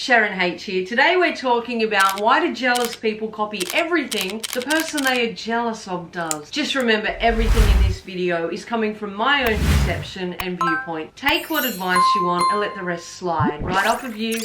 Sharon H here. Today we're talking about why do jealous people copy everything the person they are jealous of does. Just remember, everything in this video is coming from my own perception and viewpoint. Take what advice you want and let the rest slide right off of you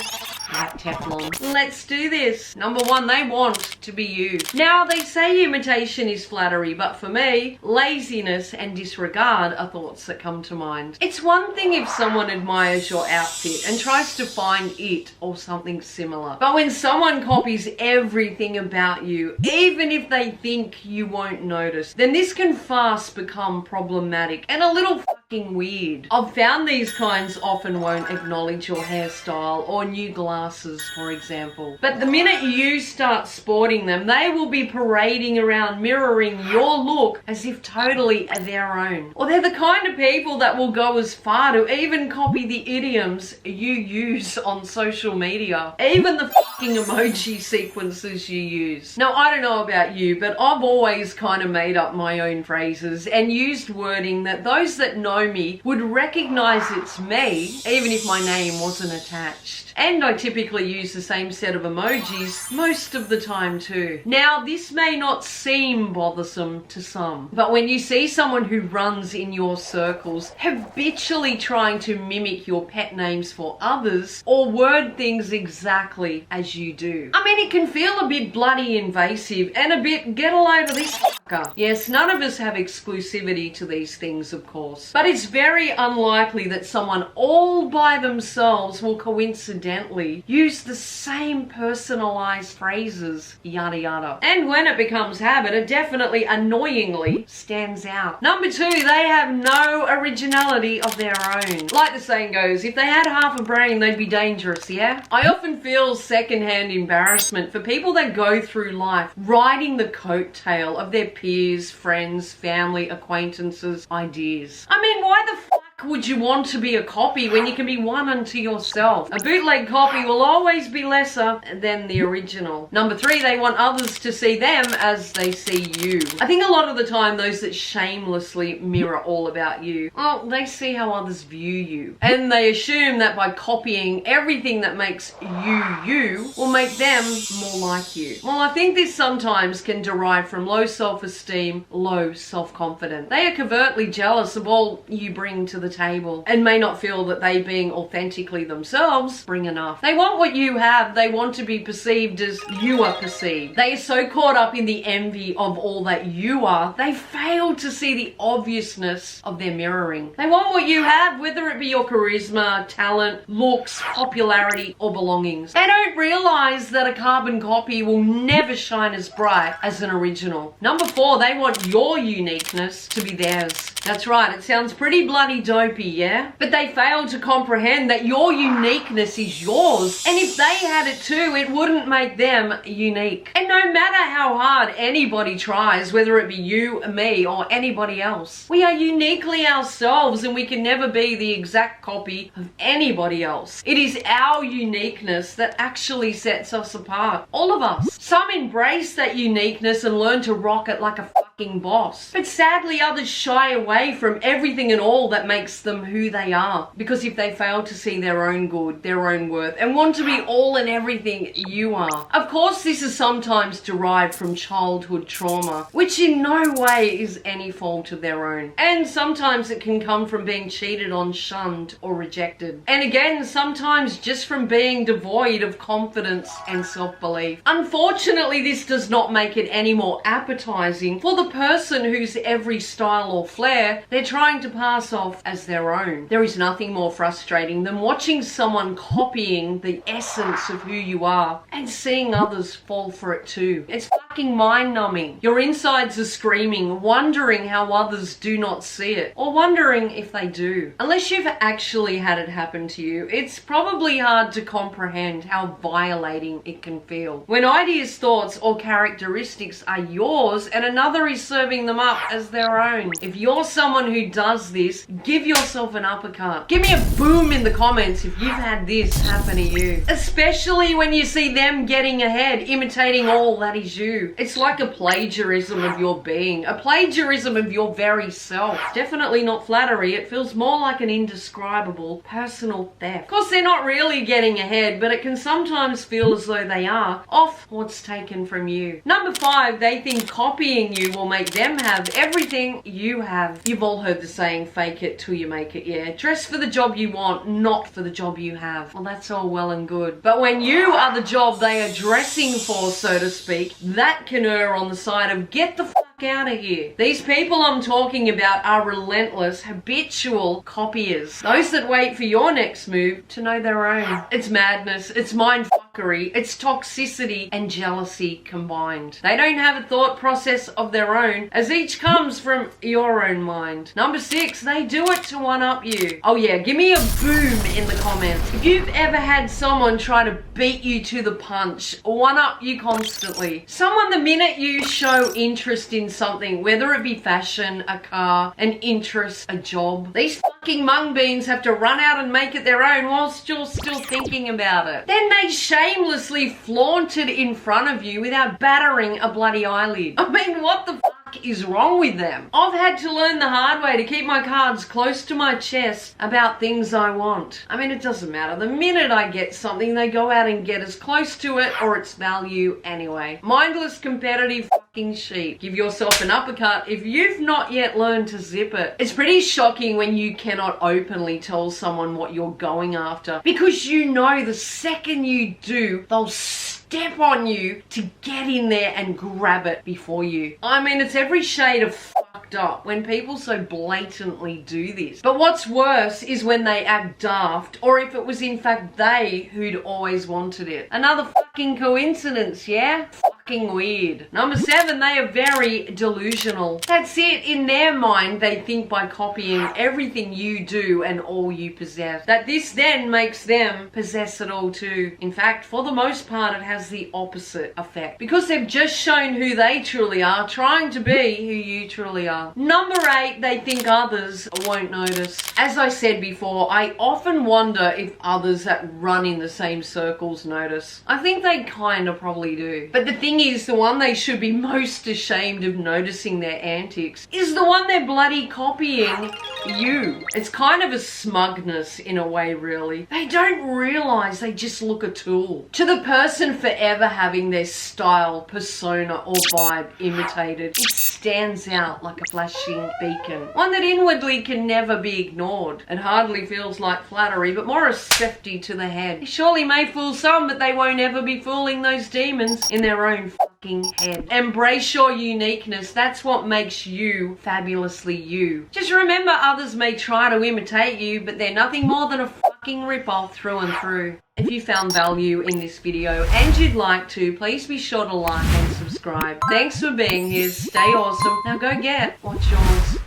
like Teflon. Let's do this. Number one, they want to be you. Now, they say imitation is flattery, but for me, laziness and disregard are thoughts that come to mind. It's one thing if someone admires your outfit and tries to find it or something similar. But when someone copies everything about you, even if they think you won't notice, then this can fast become problematic and a little fucking weird. I've found these kinds often won't acknowledge your hairstyle or new glasses, for example. But the minute you start sporting them, they will be parading around mirroring your look as if totally their own. Or they're the kind of people that will go as far to even copy the idioms you use on social media. Even the fucking emoji sequences you use. Now, I don't know about you, but I've always kind of made up my own phrases and used wording that those that know me would recognize it's me, even if my name wasn't attached. And I typically use the same set of emojis most of the time too. Now, this may not seem bothersome to some, but when you see someone who runs in your circles habitually trying to mimic your pet names for others or word things exactly as you do, I mean, it can feel a bit bloody invasive and a bit get a load of this fucker. Yes, none of us have exclusivity to these things, of course, but it's very unlikely that someone all by themselves will coincidentally use the same personalized phrases, yada yada. And when it becomes habit, it definitely annoyingly stands out. Number two, they have no originality of their own. Like the saying goes, if they had half a brain, they'd be dangerous, yeah? I often feel secondhand embarrassment for people that go through life riding the coattail of their peers, friends, family, acquaintances, ideas. I mean, why the fuck would you want to be a copy when you can be one unto yourself? A bootleg copy will always be lesser than the original. Number three, they want others to see them as they see you. I think a lot of the time those that shamelessly mirror all about you, well, they see how others view you. And they assume that by copying everything that makes you will make them more like you. Well, I think this sometimes can derive from low self-esteem, low self-confidence. They are covertly jealous of all you bring to the table and may not feel that they being authentically themselves bring enough. They want what you have. They want to be perceived as you are perceived. They are so caught up in the envy of all that you are, they fail to see the obviousness of their mirroring. They want what you have, whether it be your charisma, talent, looks, popularity, or belongings. They don't realize that a carbon copy will never shine as bright as an original. Number four, they want your uniqueness to be theirs. That's right, it sounds pretty bloody dopey, yeah? But they fail to comprehend that your uniqueness is yours. And if they had it too, it wouldn't make them unique. And no matter how hard anybody tries, whether it be you, me, or anybody else, we are uniquely ourselves and we can never be the exact copy of anybody else. It is our uniqueness that actually sets us apart. All of us. Some embrace that uniqueness and learn to rock it like a fucking boss. But sadly, others shy away from everything and all that makes them who they are, because if they fail to see their own good, their own worth, and want to be all and everything you are. Of course, this is sometimes derived from childhood trauma, which in no way is any fault of their own. And sometimes it can come from being cheated on, shunned, or rejected. And again, sometimes just from being devoid of confidence and self-belief. Unfortunately, this does not make it any more appetizing for the person whose every style or flair they're trying to pass off as their own. There is nothing more frustrating than watching someone copying the essence of who you are and seeing others fall for it too. It's fucking mind-numbing. Your insides are screaming, wondering how others do not see it, or wondering if they do. Unless you've actually had it happen to you, it's probably hard to comprehend how violating it can feel. When ideas, thoughts, or characteristics are yours and another is serving them up as their own. If you're someone who does this, give yourself an uppercut. Give me a boom in the comments if you've had this happen to you. Especially when you see them getting ahead, imitating all that is you. you. It's like a plagiarism of your being, a plagiarism of your very self. Definitely not flattery. It feels more like an indescribable personal theft. Of course, they're not really getting ahead, but it can sometimes feel as though they are off what's taken from you. Number 5, they think copying you will make them have everything you have. You've all heard the saying, fake it till you make it, yeah? Dress for the job you want, not for the job you have. Well, that's all well and good. But when you are the job they are dressing for, so to speak, that can err on the side of get the fuck out of here. These people I'm talking about are relentless, habitual copiers. Those that wait for your next move to know their own. It's madness, it's mindfuckery, it's toxicity and jealousy combined. They don't have a thought process of their own, as each comes from your own mind. Number 6, they do it to one-up you. Oh yeah, give me a boom in the comments if you've ever had someone try to beat you to the punch, one-up you constantly. Someone, the minute you show interest in something, whether it be fashion, a car, an interest, a job, these fucking mung beans have to run out and make it their own whilst you're still thinking about it. Then they shamelessly flaunt it in front of you without battering a bloody eyelid. I mean, what the fuck is wrong with them? I've had to learn the hard way to keep my cards close to my chest about things I want. I mean, it doesn't matter. The minute I get something, they go out and get as close to it or its value anyway. Mindless, competitive fucking sheep. Give yourself an uppercut if you've not yet learned to zip it. It's pretty shocking when you cannot openly tell someone what you're going after, because you know the second you do, they'll step on you to get in there and grab it before you. I mean, it's every shade of fucked up when people so blatantly do this. But what's worse is when they act daft, or if it was in fact they who'd always wanted it. Another fucking coincidence, yeah? Fucking weird. Number 7, they are very delusional. That's it. In their mind, they think by copying everything you do and all you possess, that this then makes them possess it all too. In fact, for the most part, it has the opposite effect, because they've just shown who they truly are, trying to be who you truly are. Number 8, they think others won't notice. As I said before, I often wonder if others that run in the same circles notice. I think they kind of probably do. But the thing is, the one they should be most ashamed of noticing their antics is the one they're bloody copying, you. It's kind of a smugness in a way, really. They don't realize they just look a tool. To the person forever having their style, persona, or vibe imitated, it stands out like a flashing beacon. One that inwardly can never be ignored. It hardly feels like flattery, but more a safety to the head. It surely may fool some, but they won't ever be fooling those demons in their own fucking head. Embrace your uniqueness. That's what makes you fabulously you. Just remember, others may try to imitate you, but they're nothing more than a fucking rip-off through and through. If you found value in this video and you'd like to, please be sure to like and subscribe. Thanks for being here. Stay awesome. Now go get what's yours.